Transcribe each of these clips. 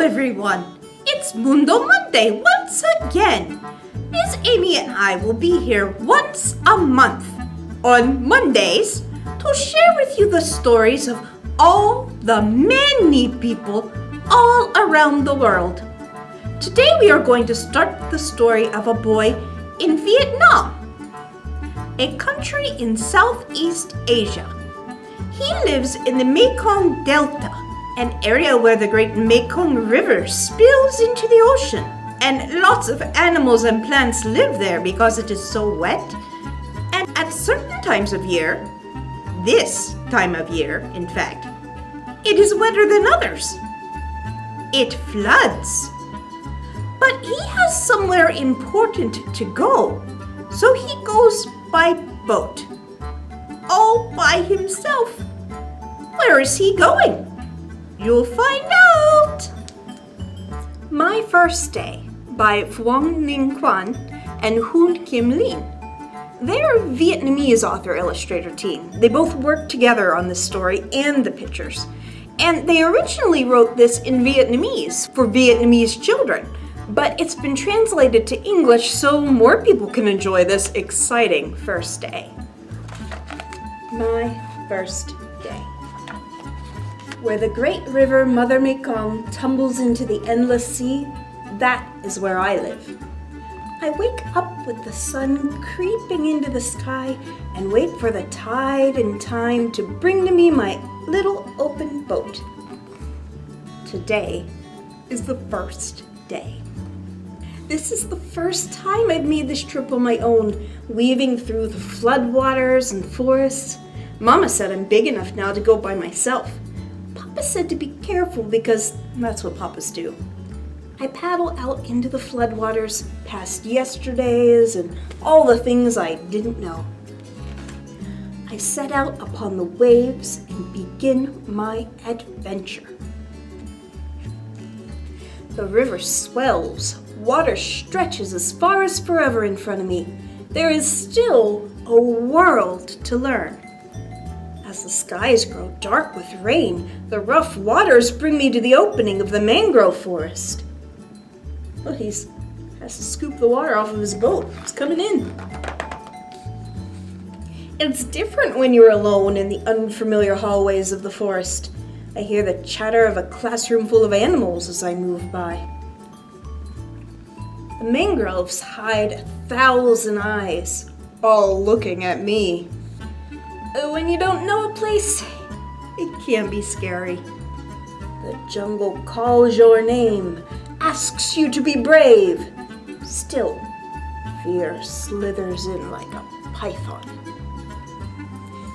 everyone! It's Mundo Monday once again! Miss Amy and I will be here once a month on Mondays to share with you the stories of all the many people all around the world. Today we are going to start the story of a boy in Vietnam, a country in Southeast Asia. He lives in the Mekong Delta, an area where the great Mekong River spills into the ocean, and lots of animals and plants live there because it is so wet. And at certain times of year, this time of year, in fact, it is wetter than others. It floods. But he has somewhere important to go, so he goes by boat, all by himself. Where is he going? You'll find out! My First Day by Phung Nguyen and Huynh Kim Lien. They're a Vietnamese author-illustrator team. They both worked together on this story and the pictures. And they originally wrote this in Vietnamese for Vietnamese children, but it's been translated to English so more people can enjoy this exciting first day. My First Day. Where the great river Mother Mekong tumbles into the endless sea, that is where I live. I wake up with the sun creeping into the sky and wait for the tide and time to bring to me my little open boat. Today is the first day. This is the first time I've made this trip on my own, weaving through the floodwaters and forests. Mama said I'm big enough now to go by myself. Papa said to be careful because that's what papas do. I paddle out into the floodwaters, past yesterdays and all the things I didn't know. I set out upon the waves and begin my adventure. The river swells, water stretches as far as forever in front of me. There is still a world to learn. As the skies grow dark with rain, the rough waters bring me to the opening of the mangrove forest. Well, he has to scoop the water off of his boat. It's coming in. It's different when you're alone in the unfamiliar hallways of the forest. I hear the chatter of a classroom full of animals as I move by. The mangroves hide 1,000 eyes, all looking at me. When you don't know a place, it can be scary. The jungle calls your name, asks you to be brave. Still, fear slithers in like a python.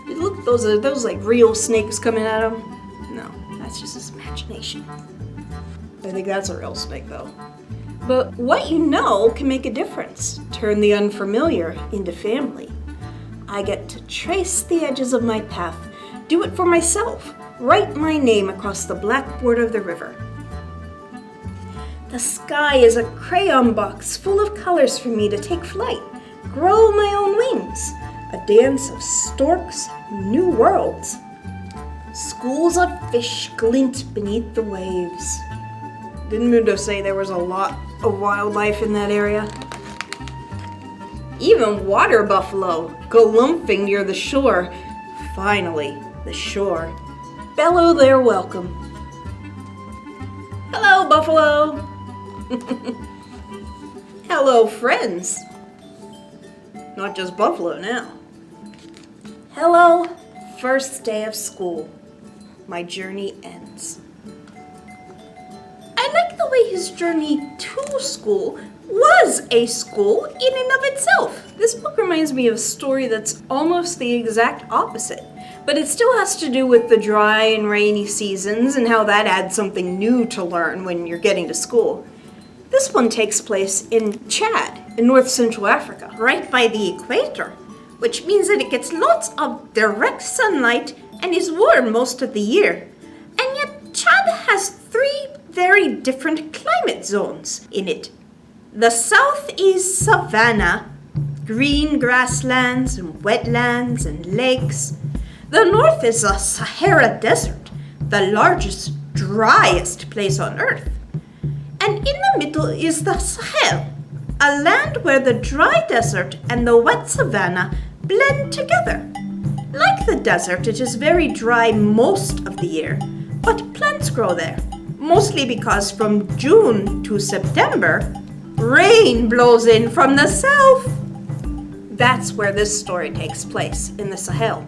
Look, those like real snakes coming at him. No, that's just his imagination. I think that's a real snake, though. But what you know can make a difference. Turn the unfamiliar into family. I get to trace the edges of my path, do it for myself, write my name across the blackboard of the river. The sky is a crayon box full of colors for me to take flight, grow my own wings, a dance of storks, new worlds. Schools of fish glint beneath the waves. Didn't Mundo say there was a lot of wildlife in that area? Even water buffalo galumphing near the shore. Finally, the shore. Bellow their welcome. Hello, buffalo. Hello, friends. Not just buffalo now. Hello, first day of school. My journey ends. I like the way his journey to school was a school in and of itself. This book reminds me of a story that's almost the exact opposite, but it still has to do with the dry and rainy seasons and how that adds something new to learn when you're getting to school. This one takes place in Chad, in North Central Africa, right by the equator, which means that it gets lots of direct sunlight and is warm most of the year. And yet Chad has 3 very different climate zones in it. The south is savanna, green grasslands and wetlands and lakes. The north is a Sahara desert, the largest, driest place on earth. And in the middle is the Sahel, a land where the dry desert and the wet savanna blend together. Like the desert, it is very dry most of the year, but plants grow there, mostly because from June to September, rain blows in from the south. That's where this story takes place, in the Sahel.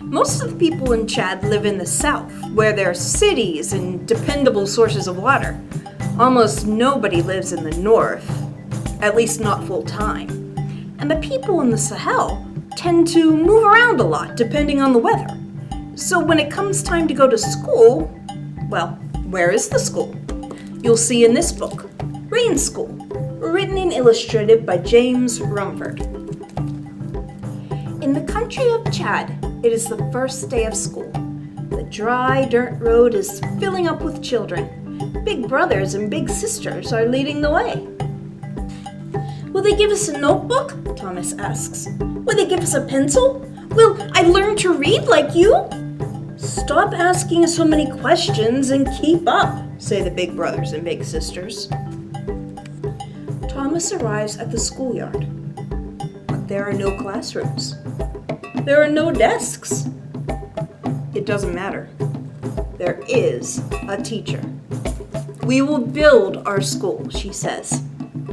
Most of the people in Chad live in the south, where there are cities and dependable sources of water. Almost nobody lives in the north, at least not full time. And the people in the Sahel tend to move around a lot depending on the weather. So when it comes time to go to school, well, where is the school? You'll see in this book, Rain School, written and illustrated by James Rumford. In the country of Chad, it is the first day of school. The dry dirt road is filling up with children. Big brothers and big sisters are leading the way. Will they give us a notebook? Thomas asks. Will they give us a pencil? Will I learn to read like you? Stop asking so many questions and keep up, say the big brothers and big sisters. Thomas arrives at the schoolyard, but there are no classrooms. There are no desks. It doesn't matter. There is a teacher. We will build our school, she says.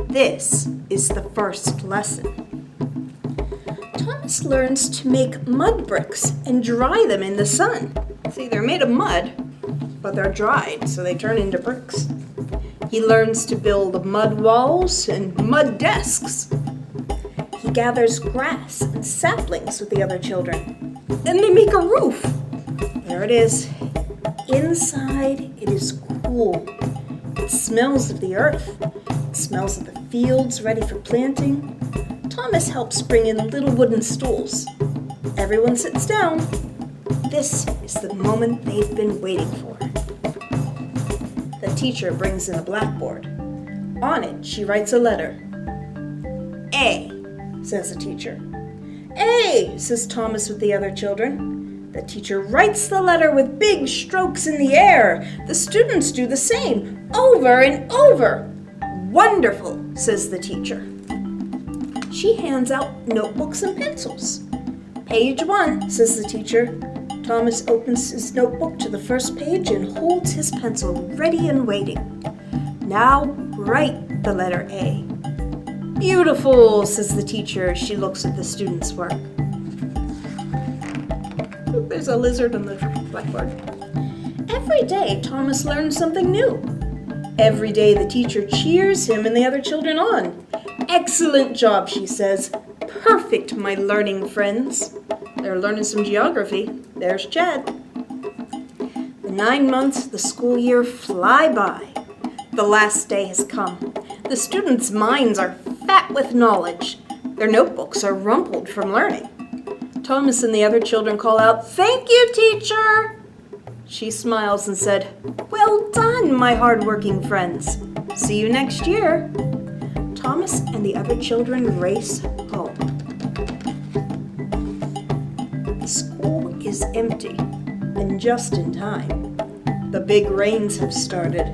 This is the first lesson. Thomas learns to make mud bricks and dry them in the sun. See, they're made of mud, but they're dried, so they turn into bricks. He learns to build mud walls and mud desks. He gathers grass and saplings with the other children. Then they make a roof. There it is. Inside, it is cool. It smells of the earth. It smells of the fields ready for planting. Thomas helps bring in little wooden stools. Everyone sits down. This is the moment they've been waiting for. The teacher brings in a blackboard. On it, she writes a letter. A, says the teacher. A, says Thomas with the other children. The teacher writes the letter with big strokes in the air. The students do the same, over and over. Wonderful, says the teacher. She hands out notebooks and pencils. Page 1, says the teacher. Thomas opens his notebook to the first page and holds his pencil ready and waiting. Now write the letter A. Beautiful, says the teacher as she looks at the students' work. Ooh, there's a lizard on the blackboard. Every day, Thomas learns something new. Every day, the teacher cheers him and the other children on. Excellent job, she says. Perfect, my learning friends. They're learning some geography. There's Chad. The 9 months of the school year fly by. The last day has come. The students' minds are fat with knowledge. Their notebooks are rumpled from learning. Thomas and the other children call out, "Thank you, teacher!" She smiles and said, "Well done, my hard-working friends. See you next year." Thomas and the other children race home. The school is empty, and just in time. The big rains have started.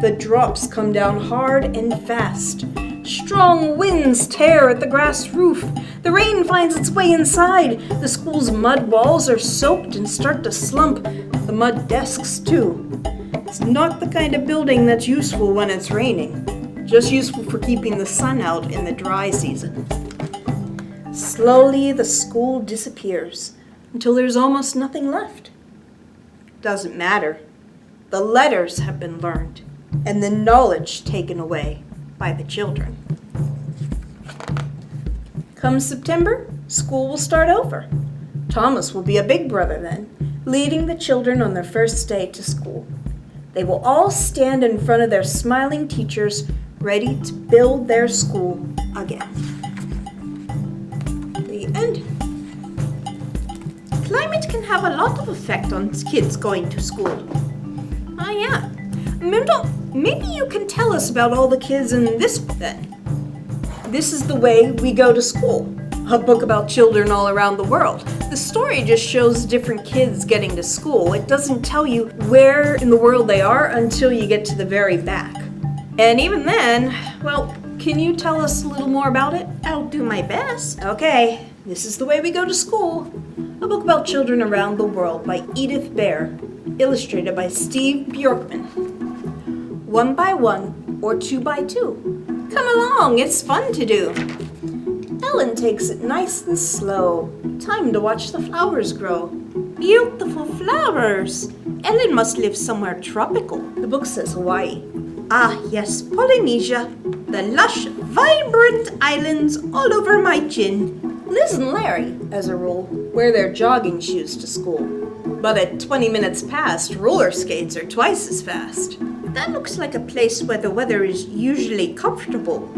The drops come down hard and fast. Strong winds tear at the grass roof. The rain finds its way inside. The school's mud walls are soaked and start to slump. The mud desks, too. It's not the kind of building that's useful when it's raining. Just useful for keeping the sun out in the dry season. Slowly, the school disappears until there's almost nothing left. Doesn't matter. The letters have been learned and the knowledge taken away by the children. Come September, school will start over. Thomas will be a big brother then, leading the children on their first day to school. They will all stand in front of their smiling teachers, ready to build their school again. The end. Climate can have a lot of effect on kids going to school. Oh yeah. Maybe you can tell us about all the kids in this book then. This is the way we go to school. A book about children all around the world. The story just shows different kids getting to school. It doesn't tell you where in the world they are until you get to the very back. And even then, well, can you tell us a little more about it? I'll do my best. Okay, this is the way we go to school. A book about children around the world by Edith Baer, illustrated by Steven Bjo. 1 by 1 or 2 by 2. Come along, it's fun to do. Ellen takes it nice and slow. Time to watch the flowers grow. Beautiful flowers. Ellen must live somewhere tropical. The book says Hawaii. Ah, yes, Polynesia. The lush, vibrant islands all over my chin. Liz and Larry, as a rule, wear their jogging shoes to school. But at 20 minutes past, roller skates are twice as fast. That looks like a place where the weather is usually comfortable.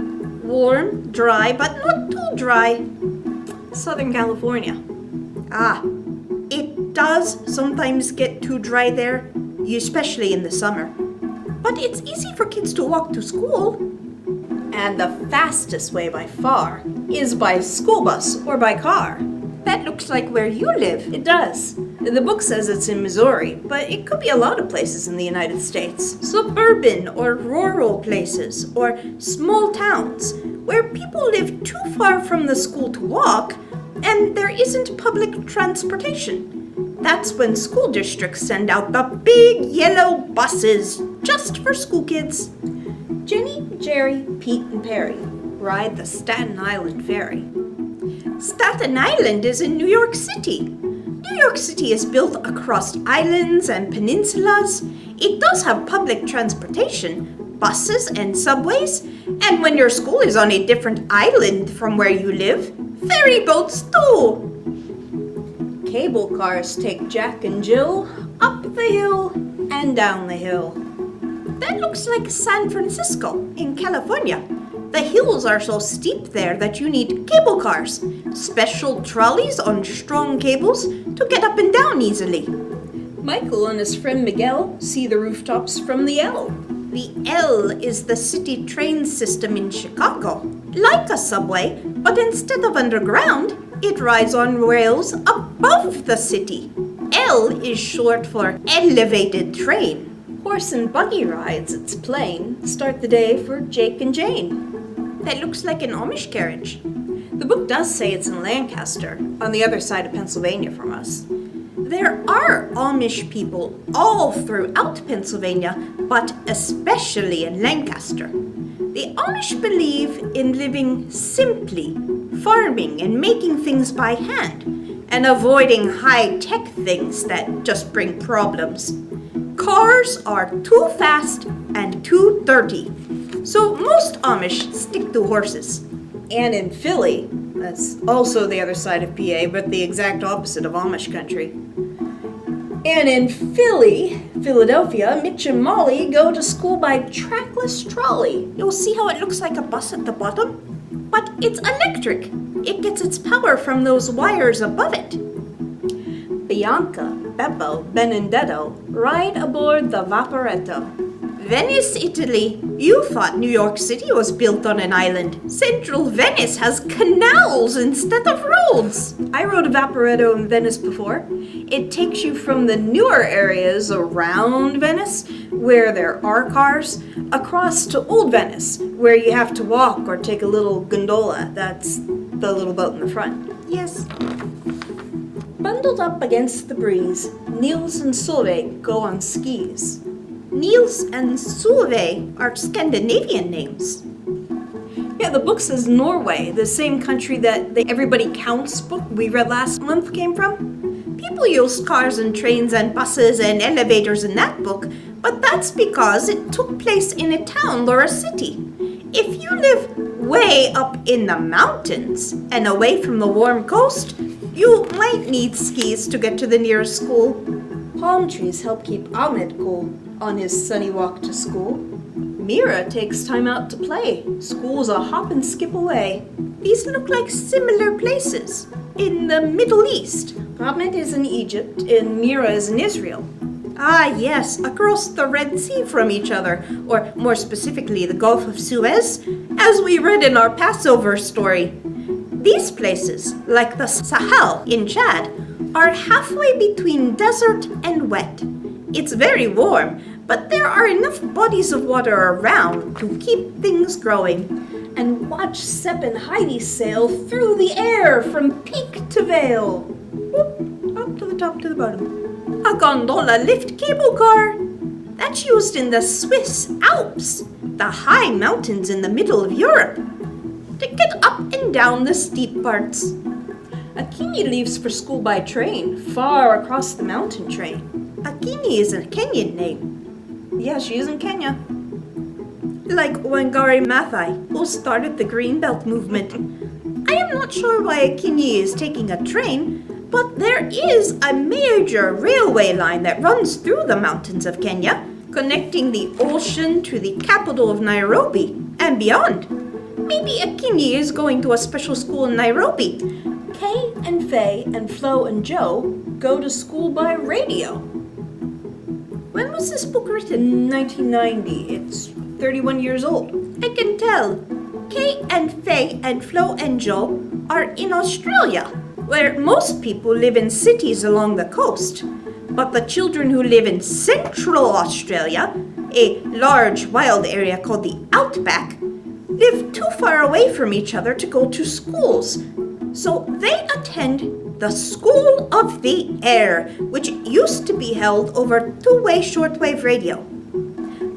Warm, dry, but not too dry. Southern California. Ah, it does sometimes get too dry there, especially in the summer. But it's easy for kids to walk to school. And the fastest way by far is by school bus or by car. That looks like where you live. It does. The book says it's in Missouri, but it could be a lot of places in the United States. Suburban or rural places or small towns where people live too far from the school to walk and there isn't public transportation. That's when school districts send out the big yellow buses just for school kids. Jenny, Jerry, Pete, and Perry ride the Staten Island ferry. Staten Island is in New York City. New York City is built across islands and peninsulas. It does have public transportation, buses and subways, and when your school is on a different island from where you live, ferry boats too. Cable cars take Jack and Jill up the hill and down the hill. That looks like San Francisco in California. The hills are so steep there that you need cable cars, special trolleys on strong cables to get up and down easily. Michael and his friend Miguel see the rooftops from the L. The L is the city train system in Chicago. Like a subway, but instead of underground, it rides on rails above the city. L is short for elevated train. Horse and buggy rides, it's plain, start the day for Jake and Jane. That looks like an Amish carriage. The book does say it's in Lancaster, on the other side of Pennsylvania from us. There are Amish people all throughout Pennsylvania, but especially in Lancaster. The Amish believe in living simply, farming and making things by hand, and avoiding high-tech things that just bring problems. Cars are too fast and too dirty, so most Amish stick to horses. And in Philly, that's also the other side of PA, but the exact opposite of Amish country. And in Philadelphia, Mitch and Molly go to school by trackless trolley. You'll see how it looks like a bus at the bottom? But it's electric. It gets its power from those wires above it. Bianca, Beppo, Benedetto ride aboard the Vaporetto. Venice, Italy. You thought New York City was built on an island. Central Venice has canals instead of roads. I rode a Vaporetto in Venice before. It takes you from the newer areas around Venice, where there are cars, across to Old Venice, where you have to walk or take a little gondola. That's the little boat in the front. Yes. Bundled up against the breeze, Niels and Solveig go on skis. Niels and Solveig are Scandinavian names. Yeah, the book says Norway, the same country that the Everybody Counts book we read last month came from. People use cars and trains and buses and elevators in that book, but that's because it took place in a town or a city. If you live way up in the mountains and away from the warm coast, you might need skis to get to the nearest school. Palm trees help keep Ahmed cool on his sunny walk to school. Mira takes time out to play. School's a hop and skip away. These look like similar places in the Middle East. Ahmed is in Egypt and Mira is in Israel. Ah, yes, across the Red Sea from each other, or more specifically the Gulf of Suez, as we read in our Passover story. These places, like the Sahel in Chad, are halfway between desert and wet. It's very warm, but there are enough bodies of water around to keep things growing. And watch Sepp and Heidi sail through the air from peak to vale. Whoop, up to the top to the bottom. A gondola lift cable car. That's used in the Swiss Alps, the high mountains in the middle of Europe, to get up and down the steep parts. Akinyi leaves for school by train, far across the mountain train. Akinyi is a Kenyan name. Yeah, she is in Kenya. Like Wangari Maathai, who started the Greenbelt movement. I am not sure why Akinyi is taking a train, but there is a major railway line that runs through the mountains of Kenya, connecting the ocean to the capital of Nairobi and beyond. Maybe Akinyi is going to a special school in Nairobi. Kay and Faye and Flo and Joe go to school by radio. When was this book written? 1990. It's 31 years old. I can tell. Kay and Faye and Flo and Joe are in Australia, where most people live in cities along the coast. But the children who live in Central Australia, a large wild area called the Outback, live too far away from each other to go to schools. So they attend the School of the Air, which used to be held over two-way shortwave radio.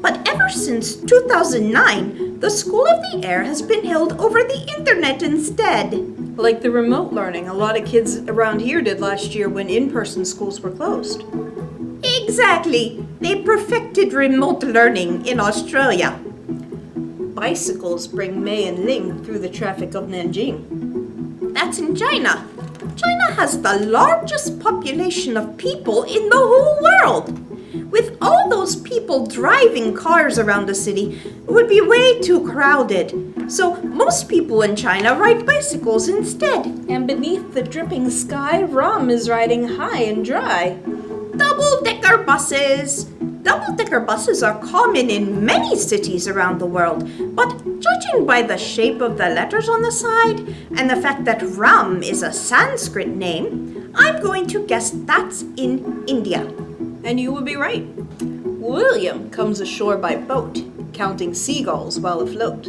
But ever since 2009, the School of the Air has been held over the internet instead. Like the remote learning a lot of kids around here did last year when in-person schools were closed. Exactly. They perfected remote learning in Australia. Bicycles bring Mei and Ling through the traffic of Nanjing. That's in China. China has the largest population of people in the whole world. With all those people driving cars around the city, it would be way too crowded. So most people in China ride bicycles instead. And beneath the dripping sky, Ram is riding high and dry. Double-decker buses. Double-decker buses are common in many cities around the world, but judging by the shape of the letters on the side and the fact that Ram is a Sanskrit name, I'm going to guess that's in India. And you would be right. William comes ashore by boat, counting seagulls while afloat.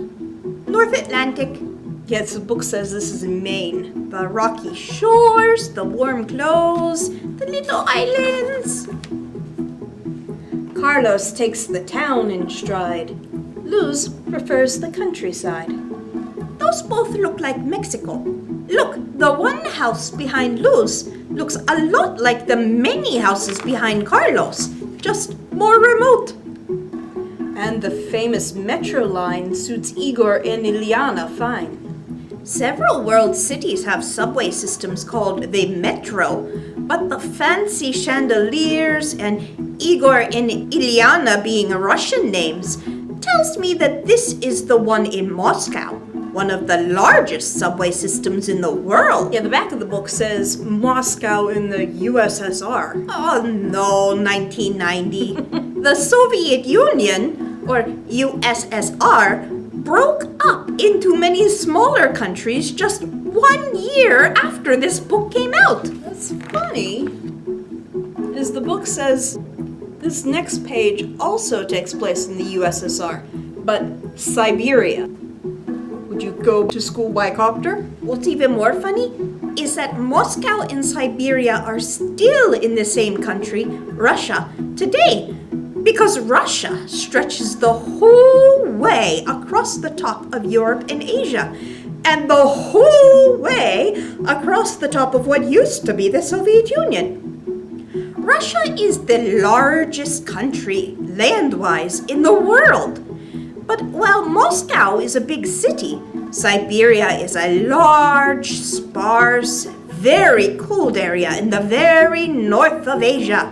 North Atlantic. Yes, the book says this is in Maine. The rocky shores, the warm clothes, the little islands. Carlos takes the town in stride. Luz prefers the countryside. Those both look like Mexico. Look, the one house behind Luz looks a lot like the many houses behind Carlos, just more remote. And the famous metro line suits Igor and Ileana fine. Several world cities have subway systems called the metro, but the fancy chandeliers and Igor and Ileana being Russian names tells me that this is the one in Moscow, one of the largest subway systems in the world. Yeah, the back of the book says Moscow in the USSR. Oh no, 1990. The Soviet Union, or USSR, broke up into many smaller countries just 1 year after this book came out. That's funny, as the book says this next page also takes place in the USSR, but Siberia. Would you go to school by copter? What's even more funny is that Moscow and Siberia are still in the same country, Russia, today, because Russia stretches the whole way across the top of Europe and Asia, and the whole way across the top of what used to be the Soviet Union. Russia is the largest country, land-wise, in the world. But while Moscow is a big city, Siberia is a large, sparse, very cold area in the very north of Asia.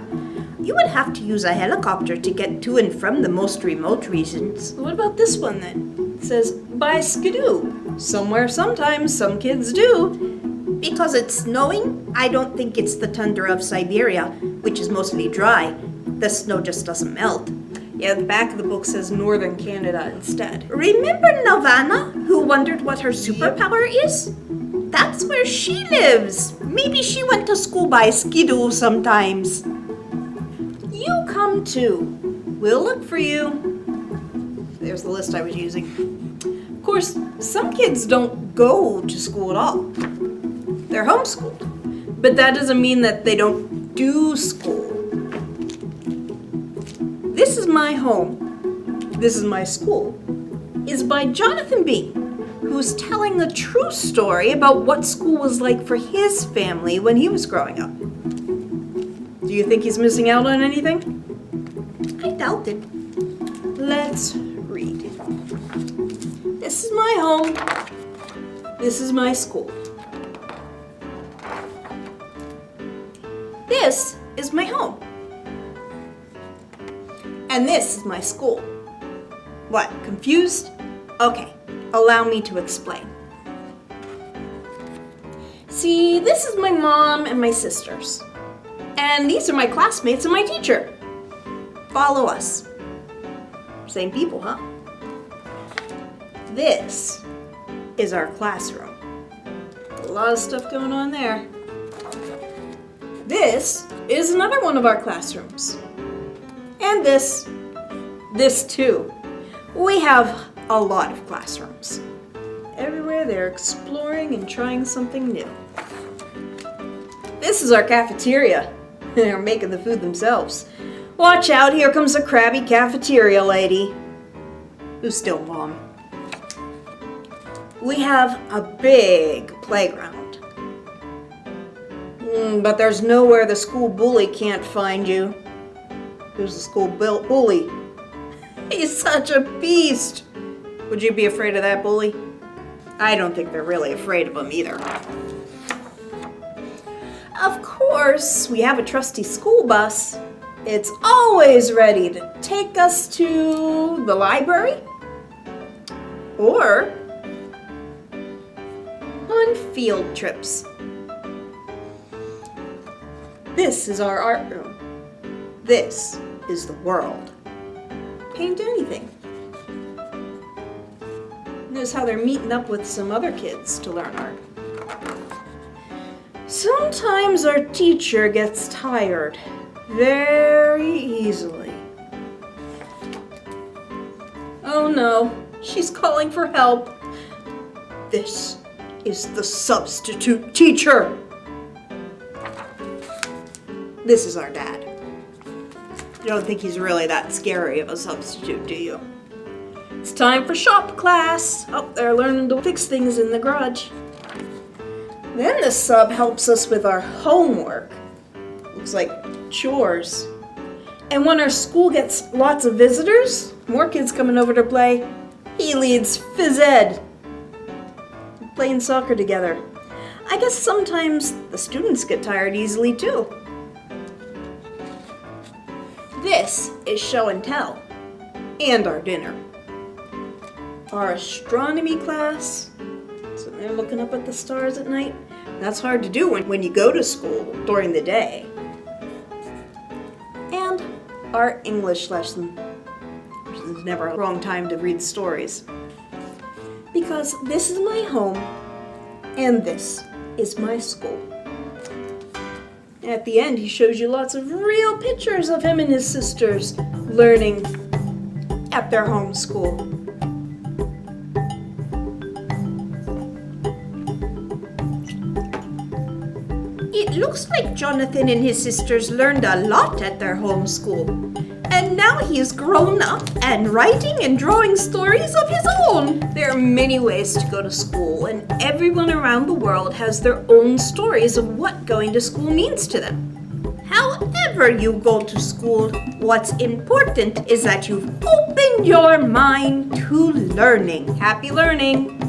You would have to use a helicopter to get to and from the most remote regions. What about this one then? It says, by skidoo. Somewhere, sometimes, some kids do. Because it's snowing, I don't think it's the tundra of Siberia, which is mostly dry. The snow just doesn't melt. Yeah, the back of the book says northern Canada instead. Remember Nirvana, who wondered what her superpower is? That's where she lives. Maybe she went to school by skidoo sometimes. You come too. We'll look for you. There's the list I was using. Of course, some kids don't go to school at all. They're homeschooled. But that doesn't mean that they don't do school. This Is My Home, This Is My School is by Jonathan B., who's telling the true story about what school was like for his family when he was growing up. Do you think he's missing out on anything? I doubt it. Let's read. This is my home. This is my school. This is my home. And this is my school. What, confused? Okay, allow me to explain. See, this is my mom and my sisters. And these are my classmates and my teacher. Follow us. Same people, huh? This is our classroom. A lot of stuff going on there. This is another one of our classrooms. And this too. We have a lot of classrooms. Everywhere they're exploring and trying something new. This is our cafeteria. They're making the food themselves. Watch out, here comes the crabby cafeteria lady. Who's still mom. We have a big playground. But there's nowhere the school bully can't find you. Who's the school bully? He's such a beast. Would you be afraid of that bully? I don't think they're really afraid of him either. Of course, we have a trusty school bus. It's always ready to take us to the library or on field trips. This is our art room. This is the world. Paint anything. Notice how they're meeting up with some other kids to learn art. Sometimes our teacher gets tired very easily. Oh no, she's calling for help. This is the substitute teacher. This is our dad. You don't think he's really that scary of a substitute, do you? It's time for shop class. Oh, they're learning to fix things in the garage. Then the sub helps us with our homework. Looks like chores. And when our school gets lots of visitors, more kids coming over to play, he leads phys ed. Playing soccer together. I guess sometimes the students get tired easily too. This is show and tell, and our dinner. Our astronomy class, so they're looking up at the stars at night. That's hard to do when you go to school during the day. And our English lesson. There's never a wrong time to read stories. Because this is my home, and this is my school. At the end, he shows you lots of real pictures of him and his sisters learning at their home school. It looks like Jonathan and his sisters learned a lot at their home school. And now he's grown up and writing and drawing stories of his own. There are many ways to go to school, and everyone around the world has their own stories of what going to school means to them. However you go to school, what's important is that you've opened your mind to learning. Happy learning!